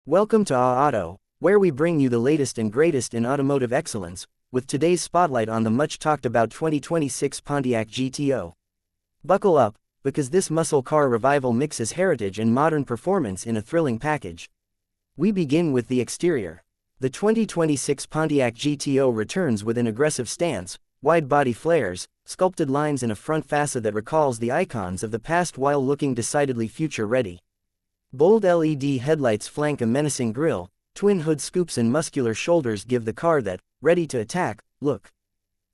Welcome to Auto, where we bring you the latest and greatest in automotive excellence, with today's spotlight on the much-talked-about 2026 Pontiac GTO. Buckle up, because this muscle car revival mixes heritage and modern performance in a thrilling package. We begin with the exterior. The 2026 Pontiac GTO returns with an aggressive stance, wide-body flares, sculpted lines and a front fascia that recalls the icons of the past while looking decidedly future-ready. Bold LED headlights flank a menacing grille, twin hood scoops and muscular shoulders give the car that ready-to-attack look.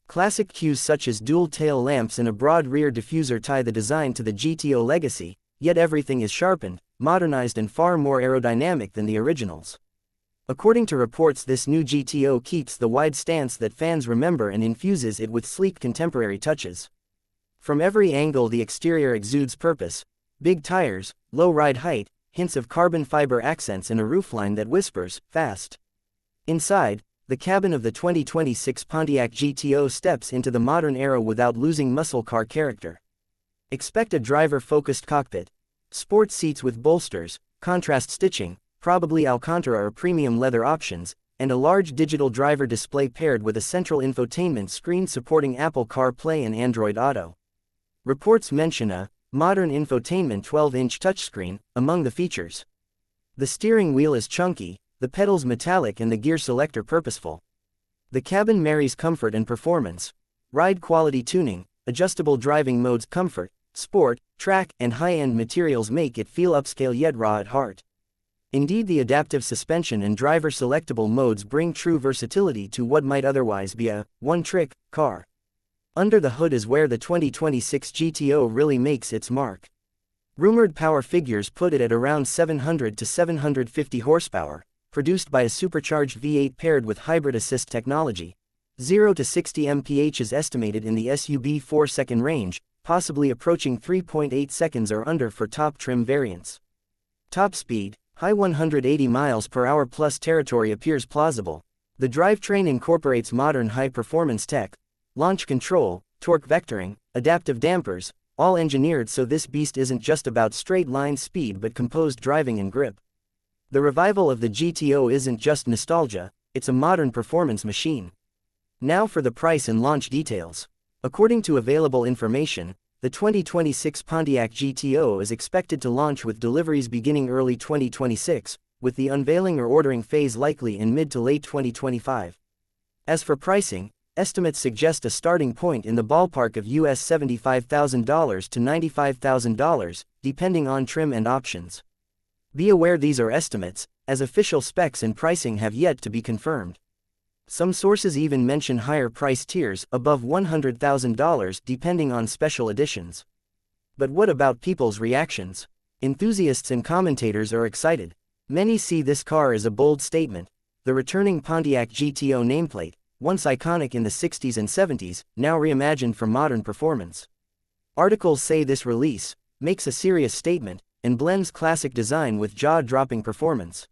Classic cues such as dual tail lamps and a broad rear diffuser tie the design to the GTO legacy, yet everything is sharpened, modernized and far more aerodynamic than the originals. According to reports, this new GTO keeps the wide stance that fans remember and infuses it with sleek contemporary touches. From every angle the exterior exudes purpose: big tires, low ride height, hints of carbon fiber accents and a roofline that whispers, fast. Inside, the cabin of the 2026 Pontiac GTO steps into the modern era without losing muscle car character. Expect a driver-focused cockpit. Sports seats with bolsters, contrast stitching, probably Alcantara or premium leather options, and a large digital driver display paired with a central infotainment screen supporting Apple CarPlay and Android Auto. Reports mention a modern infotainment 12-inch touchscreen among the features. The steering wheel is chunky, the pedals metallic and the gear selector purposeful. The cabin marries comfort and performance. Ride quality tuning, adjustable driving modes, comfort, sport, track, and high-end materials make it feel upscale yet raw at heart. Indeed, the adaptive suspension and driver selectable modes bring true versatility to what might otherwise be a one-trick car. Under the hood is where the 2026 GTO really makes its mark. Rumored power figures put it at around 700 to 750 horsepower, produced by a supercharged V8 paired with hybrid assist technology. 0 to 60 mph is estimated in the SUV 4-second range, possibly approaching 3.8 seconds or under for top trim variants. Top speed, high 180 miles per hour plus territory appears plausible. The drivetrain incorporates modern high-performance tech, launch control, torque vectoring, adaptive dampers, all engineered so this beast isn't just about straight-line speed but composed driving and grip. The revival of the GTO isn't just nostalgia, it's a modern performance machine. Now for the price and launch details. According to available information, the 2026 Pontiac GTO is expected to launch with deliveries beginning early 2026, with the unveiling or ordering phase likely in mid to late 2025. As for pricing, estimates suggest a starting point in the ballpark of US $75,000 to $95,000, depending on trim and options. Be aware these are estimates, as official specs and pricing have yet to be confirmed. Some sources even mention higher price tiers, above $100,000, depending on special editions. But what about people's reactions? Enthusiasts and commentators are excited. Many see this car as a bold statement. The returning Pontiac GTO nameplate, once iconic in the 60s and 70s, now reimagined for modern performance. Articles say this release makes a serious statement and blends classic design with jaw-dropping performance.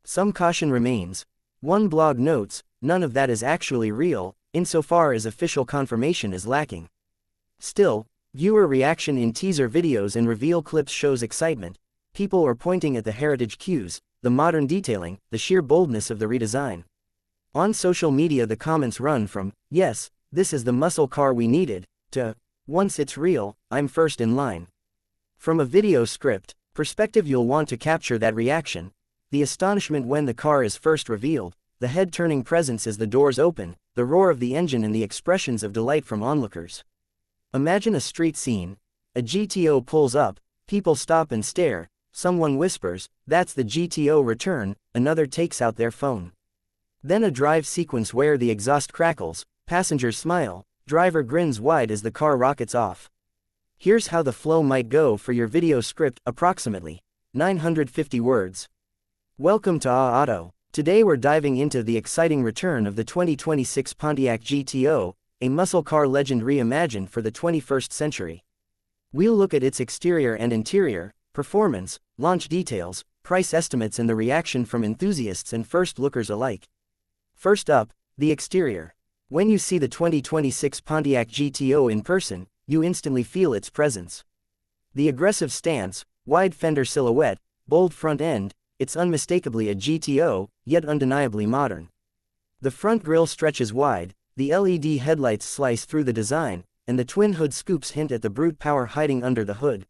Some caution remains. One blog notes, none of that is actually real, insofar as official confirmation is lacking. Still, viewer reaction in teaser videos and reveal clips shows excitement. People are pointing at the heritage cues, the modern detailing, the sheer boldness of the redesign. On social media the comments run from, "Yes, this is the muscle car we needed," to, "Once it's real, I'm first in line." From a video script perspective you'll want to capture that reaction. The astonishment when the car is first revealed, the head-turning presence as the doors open, the roar of the engine and the expressions of delight from onlookers. Imagine a street scene. A GTO pulls up, people stop and stare, someone whispers, "That's the GTO return," another takes out their phone. Then a drive sequence where the exhaust crackles, passengers smile, driver grins wide as the car rockets off. Here's how the flow might go for your video script, approximately 950 words. Welcome to Auto. Today we're diving into the exciting return of the 2026 Pontiac GTO, a muscle car legend reimagined for the 21st century. We'll look at its exterior and interior, performance, launch details, price estimates and the reaction from enthusiasts and first-lookers alike. First up, the exterior. When you see the 2026 Pontiac GTO in person, you instantly feel its presence. The aggressive stance, wide fender silhouette, bold front end, it's unmistakably a GTO, yet undeniably modern. The front grille stretches wide, the LED headlights slice through the design, and the twin hood scoops hint at the brute power hiding under the hood.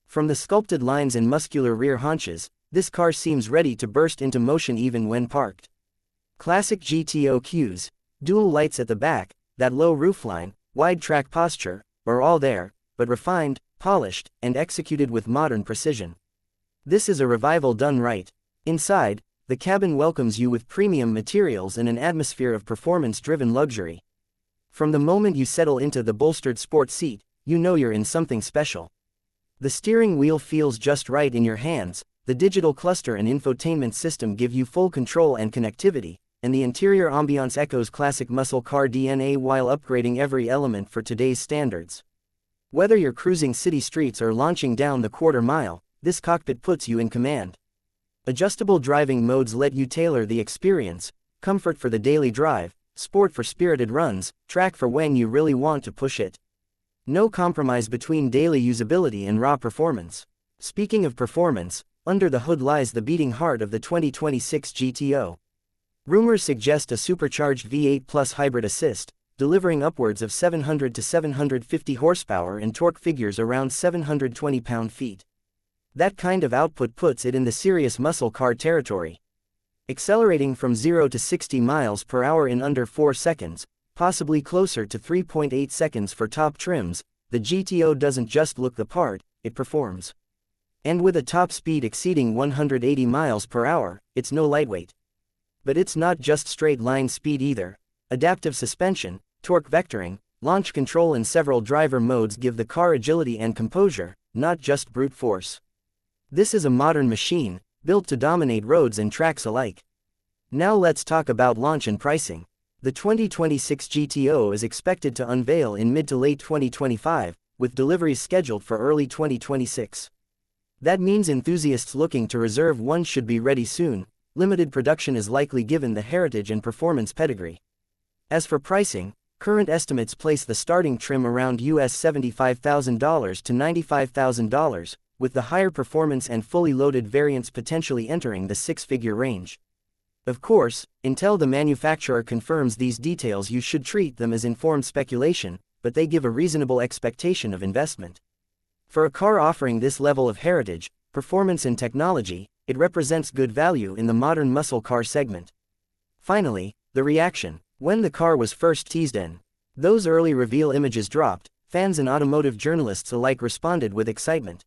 From the sculpted lines and muscular rear haunches, this car seems ready to burst into motion even when parked. Classic GTO cues, dual lights at the back, that low roofline, wide track posture, are all there, but refined, polished, and executed with modern precision. This is a revival done right. Inside, the cabin welcomes you with premium materials and an atmosphere of performance-driven luxury. From the moment you settle into the bolstered sport seat, you know you're in something special. The steering wheel feels just right in your hands, the digital cluster and infotainment system give you full control and connectivity, and the interior ambiance echoes classic muscle car DNA while upgrading every element for today's standards. Whether you're cruising city streets or launching down the quarter mile, this cockpit puts you in command. Adjustable driving modes let you tailor the experience: comfort for the daily drive, sport for spirited runs, track for when you really want to push it. No compromise between daily usability and raw performance. Speaking of performance, under the hood lies the beating heart of the 2026 GTO. Rumors suggest a supercharged V8 Plus hybrid assist, delivering upwards of 700 to 750 horsepower and torque figures around 720 pound-feet. That kind of output puts it in the serious muscle car territory. Accelerating from 0 to 60 miles per hour in under 4 seconds, possibly closer to 3.8 seconds for top trims, the GTO doesn't just look the part, it performs. And with a top speed exceeding 180 miles per hour, it's no lightweight. But it's not just straight-line speed either. Adaptive suspension, torque vectoring, launch control and several driver modes give the car agility and composure, not just brute force. This is a modern machine, built to dominate roads and tracks alike. Now let's talk about launch and pricing. The 2026 GTO is expected to unveil in mid to late 2025, with deliveries scheduled for early 2026. That means enthusiasts looking to reserve one should be ready soon. Limited production is likely given the heritage and performance pedigree. As for pricing, current estimates place the starting trim around US $75,000 to $95,000, with the higher performance and fully loaded variants potentially entering the six-figure range. Of course, until the manufacturer confirms these details, you should treat them as informed speculation, but they give a reasonable expectation of investment. For a car offering this level of heritage, performance and technology, it represents good value in the modern muscle car segment. Finally, the reaction. When the car was first teased and those early reveal images dropped, fans and automotive journalists alike responded with excitement.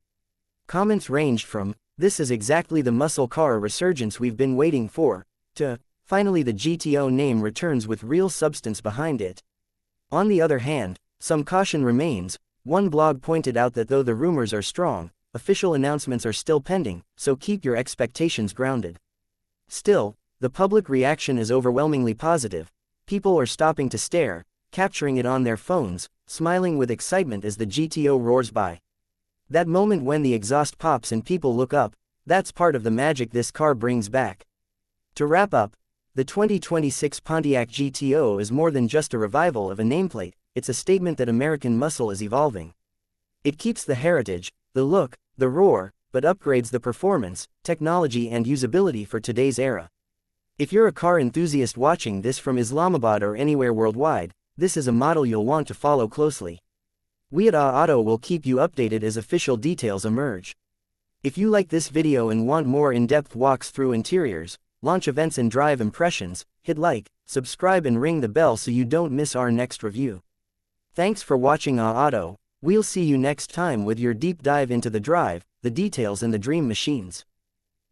Comments ranged from, "This is exactly the muscle car resurgence we've been waiting for," to, "Finally the GTO name returns with real substance behind it." On the other hand, some caution remains. One blog pointed out that though the rumors are strong, official announcements are still pending, so keep your expectations grounded. Still, the public reaction is overwhelmingly positive. People are stopping to stare, capturing it on their phones, smiling with excitement as the GTO roars by. That moment when the exhaust pops and people look up, that's part of the magic this car brings back. To wrap up, the 2026 Pontiac GTO is more than just a revival of a nameplate, it's a statement that American muscle is evolving. It keeps the heritage, the look, the roar, but upgrades the performance, technology and usability for today's era. If you're a car enthusiast watching this from Islamabad or anywhere worldwide, this is a model you'll want to follow closely. We at Auto will keep you updated as official details emerge. If you like this video and want more in-depth walks through interiors, launch events and drive impressions, hit like, subscribe and ring the bell so you don't miss our next review. Thanks for watching Auto. We'll see you next time with your deep dive into the drive, the details and the dream machines.